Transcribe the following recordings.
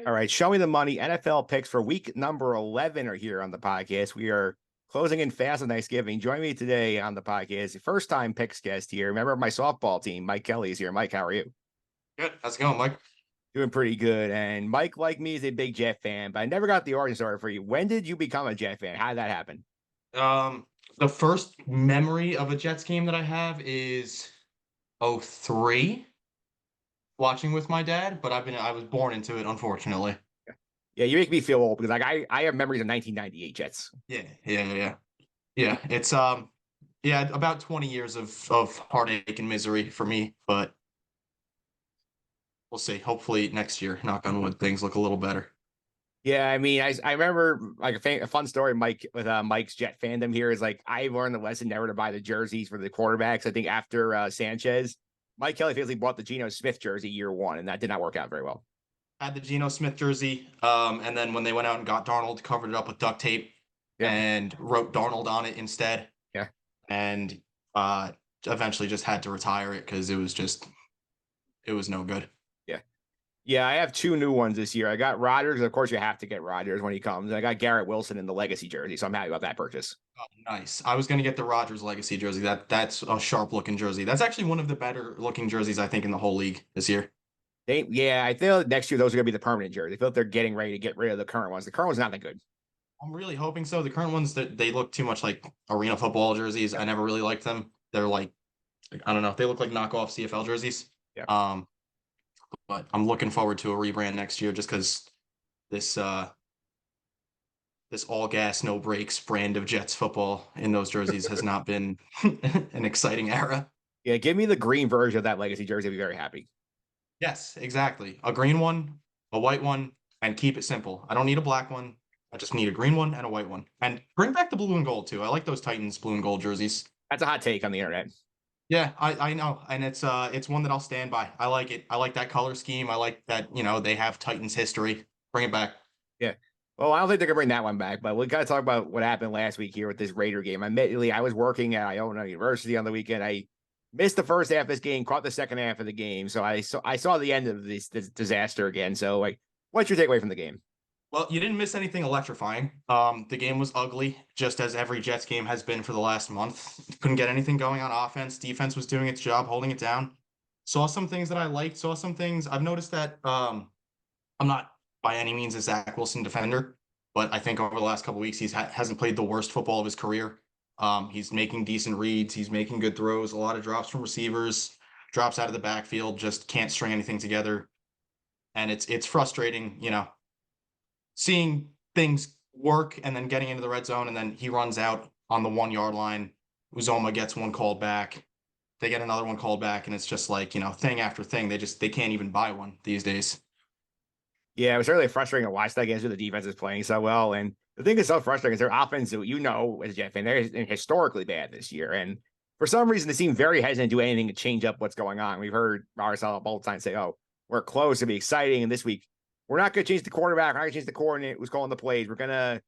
All right, show me the money. NFL picks for week number 11 are here on the podcast. We are closing in fast on Thanksgiving. Join me today on the podcast. First time picks guest here. Remember my softball team, Mike Kelly's here. Mike, how are you? Good. How's it going, Mike? Doing pretty good. And Mike, like me, is a big Jet fan, but I never got the origin story for you. When did you become a Jet fan? How did that happen? The first memory of a Jets game that I have is '03, watching with my dad, but I was born into it, unfortunately. Yeah, you make me feel old because I have memories of 1998 Jets. Yeah. It's about 20 years of heartache and misery for me, but we'll see. Hopefully next year, knock on wood, things look a little better. Yeah, I mean, I remember like a fun story, Mike, with Mike's Jet fandom here is like I learned the lesson never to buy the jerseys for the quarterbacks. I think after Sanchez, Mike Kelly basically bought the Geno Smith jersey year one, and that did not work out very well. Had the Geno Smith jersey, and then when they went out and got Darnold, covered it up with duct tape Yeah, and wrote Darnold on it instead. yeah, And eventually just had to retire it because it was no good. yeah, yeah. I have two new ones this year. I got Rodgers. Of course, you have to get Rodgers when he comes. And I got Garrett Wilson in the legacy jersey, so I'm happy about that purchase. Oh, nice. I was gonna get the Rodgers legacy jersey. That's a sharp looking jersey. That's actually one of the better looking jerseys I think in the whole league this year. Yeah, I feel next year those are going to be the permanent jerseys. I feel like they're getting ready to get rid of the current ones. The current one's not that good. I'm really hoping so. The current ones that they look too much like arena football jerseys. I never really liked them. They're like I don't know. They look like knockoff CFL jerseys. Yeah. But I'm looking forward to a rebrand next year just because this this all gas no brakes brand of Jets football in those jerseys has not been an exciting era. Yeah, give me the green version of that legacy jersey. I'd be very happy. Yes, exactly. A green one, a white one, and keep it simple. I don't need a black one. I just need a green one and a white one. And bring back the blue and gold too. I like those Titans blue and gold jerseys. That's a hot take on the internet. Yeah, I know. And it's one that I'll stand by. I like it. I like that color scheme. I like that, they have Titans history. Bring it back. Yeah. Well, I don't think they're gonna bring that one back, but we got to talk about what happened last week here with this Raider game. Admittedly, I was working at Iona University on the weekend. I missed the first half of this game, caught the second half of the game, so I saw the end of this disaster again. So, like, what's your takeaway from the game? Well, you didn't miss anything electrifying. The game was ugly, just as every Jets game has been for the last month. Couldn't get anything going on offense. Defense was doing its job, holding it down. Saw some things that I liked. Saw some things I've noticed that I'm not by any means a Zach Wilson defender, but I think over the last couple of weeks hasn't played the worst football of his career. He's making decent reads. He's making good throws. A lot of drops from receivers, drops out of the backfield. Just can't string anything together, and it's frustrating. Seeing things work and then getting into the red zone, and then he runs out on the 1 yard line. Uzoma gets one called back. They get another one called back, and it's just like, thing after thing. They can't even buy one these days. Yeah, it was really frustrating to watch that game. The defense is playing so well, and the thing that's so frustrating is their offense. As a Jet fan, they're historically bad this year, and for some reason they seem very hesitant to do anything to change up what's going on. We've heard Marcel both times say, "Oh, we're close to be exciting," and this week we're not going to change the quarterback. We're not going to change the coordinate who's calling the plays. We're going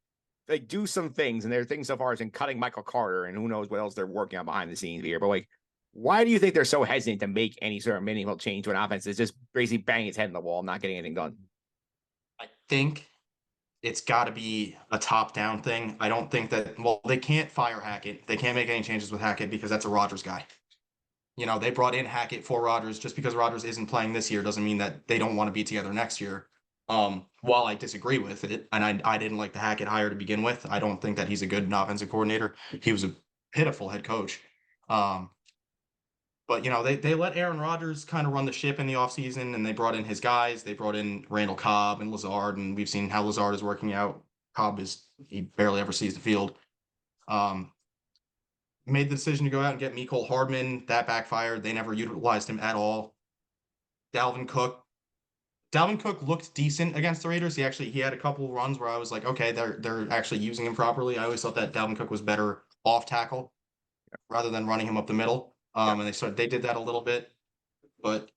to do some things, and their things so far is in cutting Michael Carter, and who knows what else they're working on behind the scenes here. But why do you think they're so hesitant to make any sort of meaningful change to an offense that's just basically banging its head in the wall, not getting anything done? I think it's got to be a top-down thing. I don't think that, they can't fire Hackett. They can't make any changes with Hackett because that's a Rodgers guy. They brought in Hackett for Rodgers. Just because Rodgers isn't playing this year doesn't mean that they don't want to be together next year. While I disagree with it, and I didn't like the Hackett hire to begin with, I don't think that he's a good offensive coordinator. He was a pitiful head coach. But they let Aaron Rodgers kind of run the ship in the offseason, and they brought in his guys. They brought in Randall Cobb and Lazard, and we've seen how Lazard is working out. He barely ever sees the field. Made the decision to go out and get Mecole Hardman. That backfired. They never utilized him at all. Dalvin Cook looked decent against the Raiders. He had a couple of runs where I was like, okay, they're actually using him properly. I always thought that Dalvin Cook was better off tackle rather than running him up the middle. And they did that a little bit, but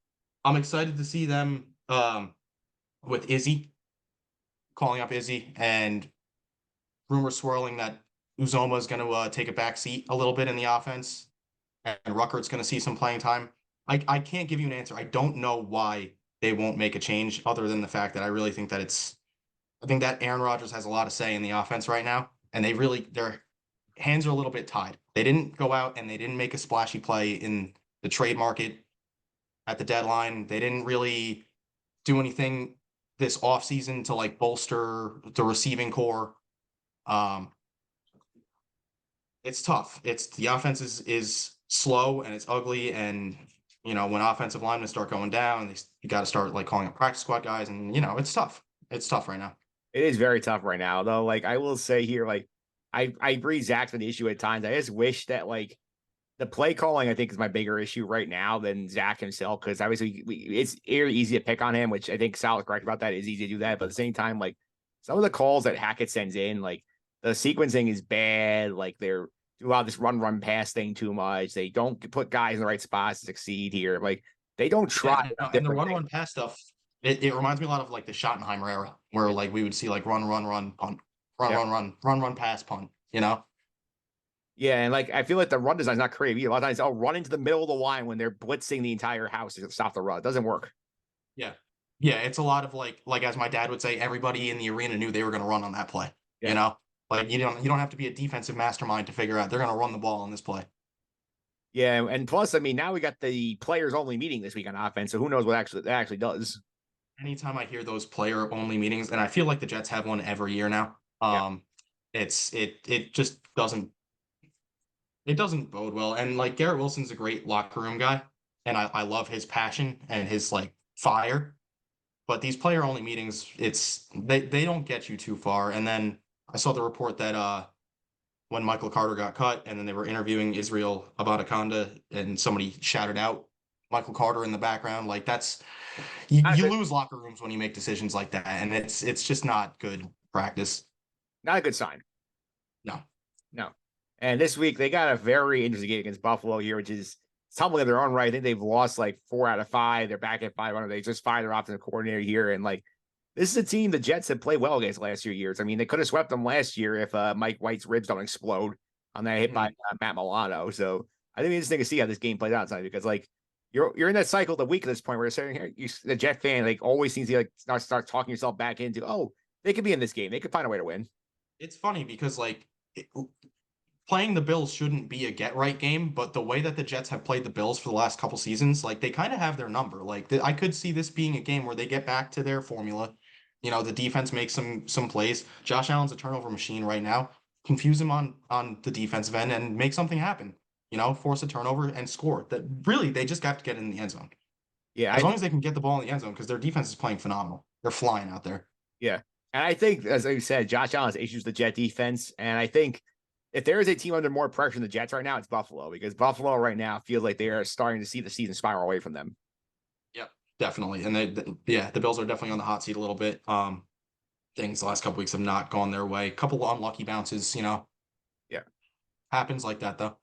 I'm excited to see them with Izzy, calling up Izzy, and rumors swirling that Uzoma is going to take a back seat a little bit in the offense, and Ruckert's going to see some playing time. I can't give you an answer. I don't know why they won't make a change other than the fact that I really think that I think that Aaron Rodgers has a lot of say in the offense right now, and their hands are a little bit tied. They didn't go out and they didn't make a splashy play in the trade market at the deadline. They didn't really do anything this offseason to like bolster the receiving core. Um, it's tough. It's the offense is slow and it's ugly, and when offensive linemen start going down, you got to start like calling up practice squad guys, and it's tough. It's tough right now. It is very tough right now, though. Like I will say here, like I agree Zach's been the issue at times. I just wish that like the play calling, I think, is my bigger issue right now than Zach himself, because obviously it's very easy to pick on him, which I think Sal is correct about that. It's easy to do that. But at the same time, like some of the calls that Hackett sends in, like the sequencing is bad. Like they're do a lot of this run pass thing too much. They don't put guys in the right spots to succeed here. Like they don't Yeah, try no, and the different things. run pass stuff, it reminds me a lot of like the Schottenheimer era, where like we would see like run, punt, Yeah. run, pass, punt. Yeah, and like I feel like the run design's not creative either. A lot of times I'll run into the middle of the line when they're blitzing the entire house to stop the run. It doesn't work. Yeah. Yeah, it's a lot of like as my dad would say, everybody in the arena knew they were going to run on that play. You Yeah. know, like you don't have to be a defensive mastermind to figure out they're going to run the ball on this play. Yeah, and plus, I mean, now we got the players only meeting this week on offense, so who knows what that actually does. Anytime I hear those player only meetings, and I feel like the Jets have one every year now, Yeah. it just doesn't bode well. And like Garrett Wilson's a great locker room guy, and I love his passion and his like fire. But these player only meetings, they don't get you too far. And then I saw the report that when Michael Carter got cut, and then they were interviewing Israel Abanikanda, and somebody shouted out Michael Carter in the background. Like that's Not a you good, lose locker rooms when you make decisions like that, and it's just not good practice. not a good sign. No. No. And this week they got a very interesting game against Buffalo here, which is something of their own right. I think they've lost like 4 out of 5. They're back at 500. They just fired their offensive coordinator here, and like this is a team the Jets have played well against the last few years. I mean, they could have swept them last year if Mike White's ribs don't explode on that hit by Matt Milano. So I think it's interesting to see how this game plays out tonight, because like you're in that cycle of the week at this point where you're sitting here, the Jet fan like always seems to like start talking yourself back into, oh, they could be in this game. They could find a way to win. It's funny because like playing the Bills shouldn't be a get right game, but the way that the Jets have played the Bills for the last couple seasons, like they kind of have their number. Like I could see this being a game where they get back to their formula. The defense makes some plays. Josh Allen's a turnover machine right now. Confuse him on the defensive end and make something happen. Force a turnover and score. That really they just got to get in the end zone. Yeah, As long as they can get the ball in the end zone, because their defense is playing phenomenal. They're flying out there. yeah. And I think, as I said, Josh Allen has issues with the Jet defense. And I think if there is a team under more pressure than the Jets right now, it's Buffalo, because Buffalo right now feels like they are starting to see the season spiral away from them. Yep, definitely. And the Bills are definitely on the hot seat a little bit. Things the last couple weeks have not gone their way. A couple of unlucky bounces, Yeah. happens like that though.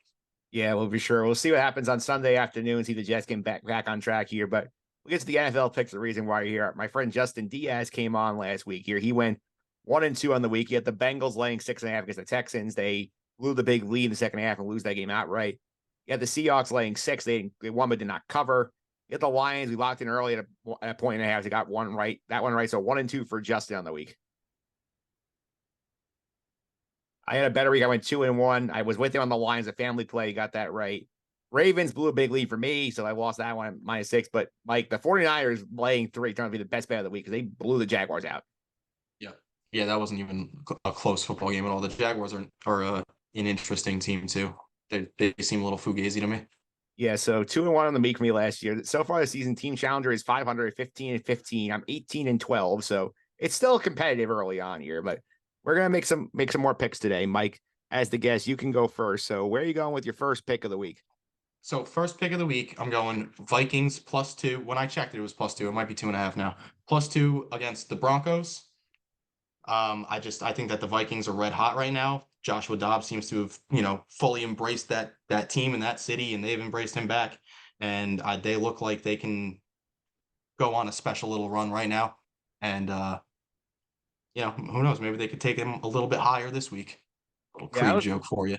Yeah, we'll be sure. We'll see what happens on Sunday afternoon, see the Jets getting back on track here. But we'll get to the NFL picks, the reason why you're here. My friend Justin Diaz came on last week here. He went 1-2 on the week. He had the Bengals laying 6.5 against the Texans. They blew the big lead in the second half and lose that game outright. You had the Seahawks laying 6. They won but did not cover. You had the Lions. We locked in early at a point and a half. They got one right. That one right. So 1-2 for Justin on the week. I had a better week. I went 2-1. I was with him on the Lions, a family play. Got that right. Ravens blew a big lead for me, so I lost that one at -6. But Mike, the 49ers laying 3 turned out to be the best bet of the week because they blew the Jaguars out. Yeah. Yeah, that wasn't even a close football game at all. The Jaguars are an interesting team too. They seem a little fugazi to me. Yeah, so 2-1 on the week for me last year. So far this season, team challenger is 500, 15-15. I'm 18-12, so it's still competitive early on here, but we're gonna make some more picks today. Mike, as the guest, you can go first. So where are you going with your first pick of the week? So first pick of the week, I'm going Vikings +2. When I checked it, it was +2. It might be 2.5 now. +2 against the Broncos. I think that the Vikings are red hot right now. Joshua Dobbs seems to have, fully embraced that team and that city, and they've embraced him back. And they look like they can go on a special little run right now. And who knows? Maybe they could take him a little bit higher this week. Little Yeah, cream joke for you.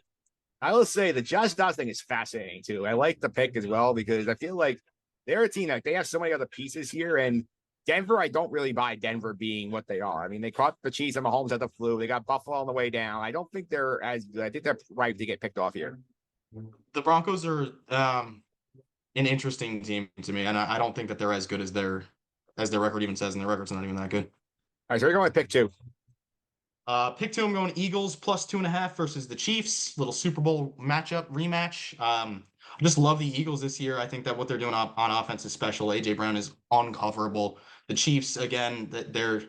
I will say the Josh Dobbs thing is fascinating too. I like the pick as well because I feel like they're a team like they have so many other pieces here. And Denver, I don't really buy Denver being what they are. I mean, they caught the Chiefs and Mahomes at the flu. They got Buffalo on the way down. I don't think they're as good. I think they're ripe to get picked off here. The Broncos are an interesting team to me, and I don't think that they're as good as their record even says, and their record's not even that good. All right, so we're going with pick two. Pick two, I'm going Eagles plus 2.5 versus the Chiefs. Little Super Bowl rematch. I just love the Eagles this year. I think that what they're doing on offense is special. AJ Brown is uncoverable. The Chiefs, again, they're.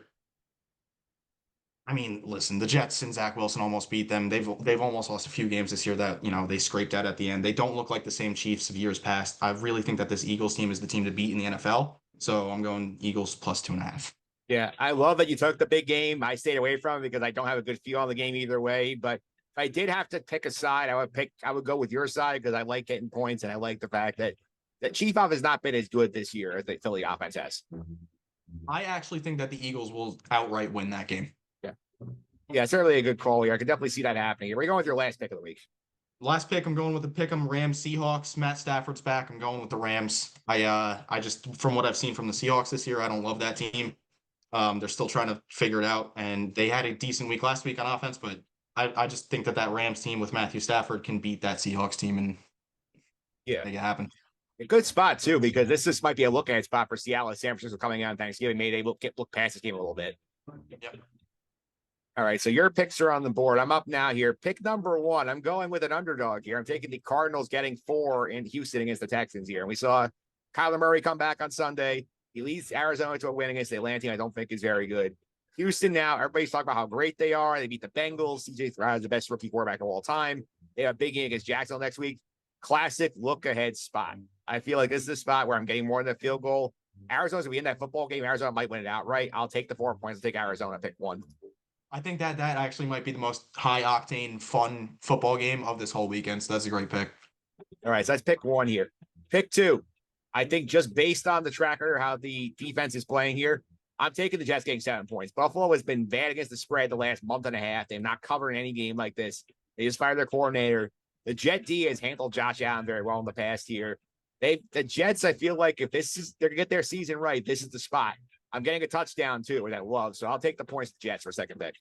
I mean, listen, the Jets and Zach Wilson almost beat them. They've almost lost a few games this year that they scraped out at the end. They don't look like the same Chiefs of years past. I really think that this Eagles team is the team to beat in the NFL. So I'm going Eagles plus 2.5. Yeah, I love that you took the big game. I stayed away from it because I don't have a good feel on the game either way. But if I did have to pick a side, I would go with your side because I like getting points and I like the fact that the Chief offense has not been as good this year as the Philly offense has. I actually think that the Eagles will outright win that game. Yeah, certainly a good call here. I could definitely see that happening. We're going with your last pick of the week. Last pick, I'm going with the pick'em Rams Seahawks. Matt Stafford's back. I'm going with the Rams. I just from what I've seen from the Seahawks this year, I don't love that team. They're still trying to figure it out, and they had a decent week last week on offense, but I just think that Rams team with Matthew Stafford can beat that Seahawks team and make it happen. A good spot too, because this might be a look at spot for Seattle and San Francisco coming on Thanksgiving. Maybe they will look past this game a little bit. Yep. All right, so your picks are on the board. I'm up now here. Pick number one. I'm going with an underdog here. I'm taking the Cardinals getting 4 in Houston against the Texans here. And we saw Kyler Murray come back on Sunday. He leads Arizona to a win against the Atlanta team I don't think is very good. Houston now, everybody's talking about how great they are. They beat the Bengals. CJ Stroud is the best rookie quarterback of all time. They have a big game against Jacksonville next week. Classic look-ahead spot. I feel like this is the spot where I'm getting more than a field goal. Arizona's going to be in that football game. Arizona might win it outright. I'll take the 4 points. I'll take Arizona, pick 1. I think that actually might be the most high-octane, fun football game of this whole weekend, so that's a great pick. All right, so that's pick 1 here. Pick 2. I think just based on the tracker, how the defense is playing here, I'm taking the Jets getting 7 points. Buffalo has been bad against the spread the last month and a half. They're not covering any game like this. They just fired their coordinator. The Jet D has handled Josh Allen very well in the past year. The Jets, I feel like if they're gonna get their season right, this is the spot. I'm getting a touchdown too, which I love. So I'll take the points to Jets for second pick.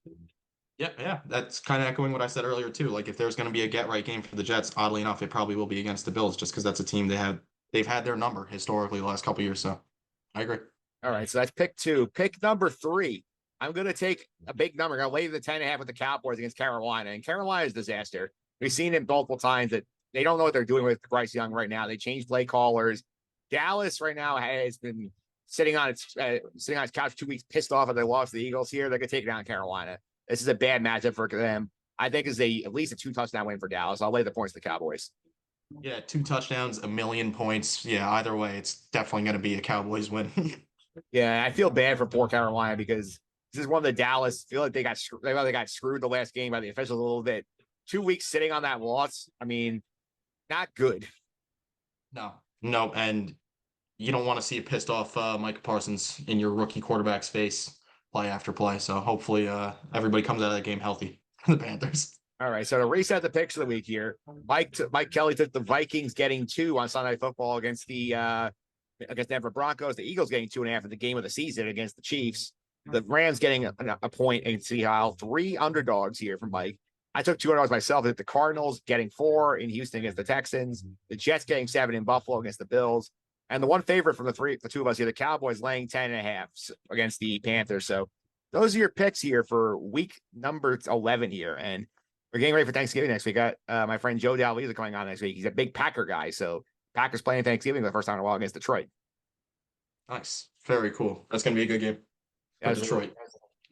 Yeah. That's kind of echoing what I said earlier too. Like if there's going to be a get right game for the Jets, oddly enough, it probably will be against the Bills, just because that's a team they've had their number historically the last couple of years. So I agree. All right, so that's pick 2. Pick number 3. I'm going to take a big number. I'm going to lay the 10.5 with the Cowboys against Carolina. And Carolina's a disaster. We've seen it multiple times that they don't know what they're doing with Bryce Young right now. They changed play callers. Dallas right now has been sitting on its couch 2 weeks, pissed off that they lost the Eagles here. They're going to take it down Carolina. This is a bad matchup for them. I think it's at least a 2 touchdown win for Dallas. I'll lay the points to the Cowboys. Yeah, 2 touchdowns, 1,000,000 points. Yeah, either way, it's definitely going to be a Cowboys win. Yeah, I feel bad for poor Carolina because this is one of the Dallas. Feel like they got screwed the last game by the officials a little bit. 2 weeks sitting on that loss. I mean, not good. No, and you don't want to see a pissed off Micah Parsons in your rookie quarterback's face play after play. So hopefully everybody comes out of that game healthy. The Panthers. All right, so to reset the picks of the week here, Mike Kelly took the Vikings getting 2 on Sunday Night Football against Denver Broncos. The Eagles getting 2.5 in the game of the season against the Chiefs. The Rams getting a point in Seattle. 3 underdogs here from Mike. I took 2 underdogs myself. The Cardinals getting 4 in Houston against the Texans. The Jets getting 7 in Buffalo against the Bills. And the one favorite from the 2 of us here, the Cowboys laying 10.5 against the Panthers. So those are your picks here for week number 11 here. And we're getting ready for Thanksgiving next week. Got my friend Joe Dalvisa coming on next week. He's a big Packer guy. So Packers playing Thanksgiving for the first time in a while against Detroit. Nice. Very cool. That's going to be a good game for Detroit.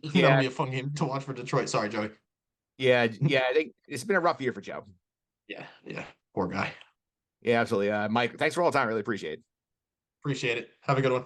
Yeah. That'll be a fun game to watch for Detroit. Sorry, Joey. Yeah. I think it's been a rough year for Joe. Yeah. Poor guy. Yeah, absolutely. Mike, thanks for all the time. Really appreciate it. Appreciate it. Have a good one.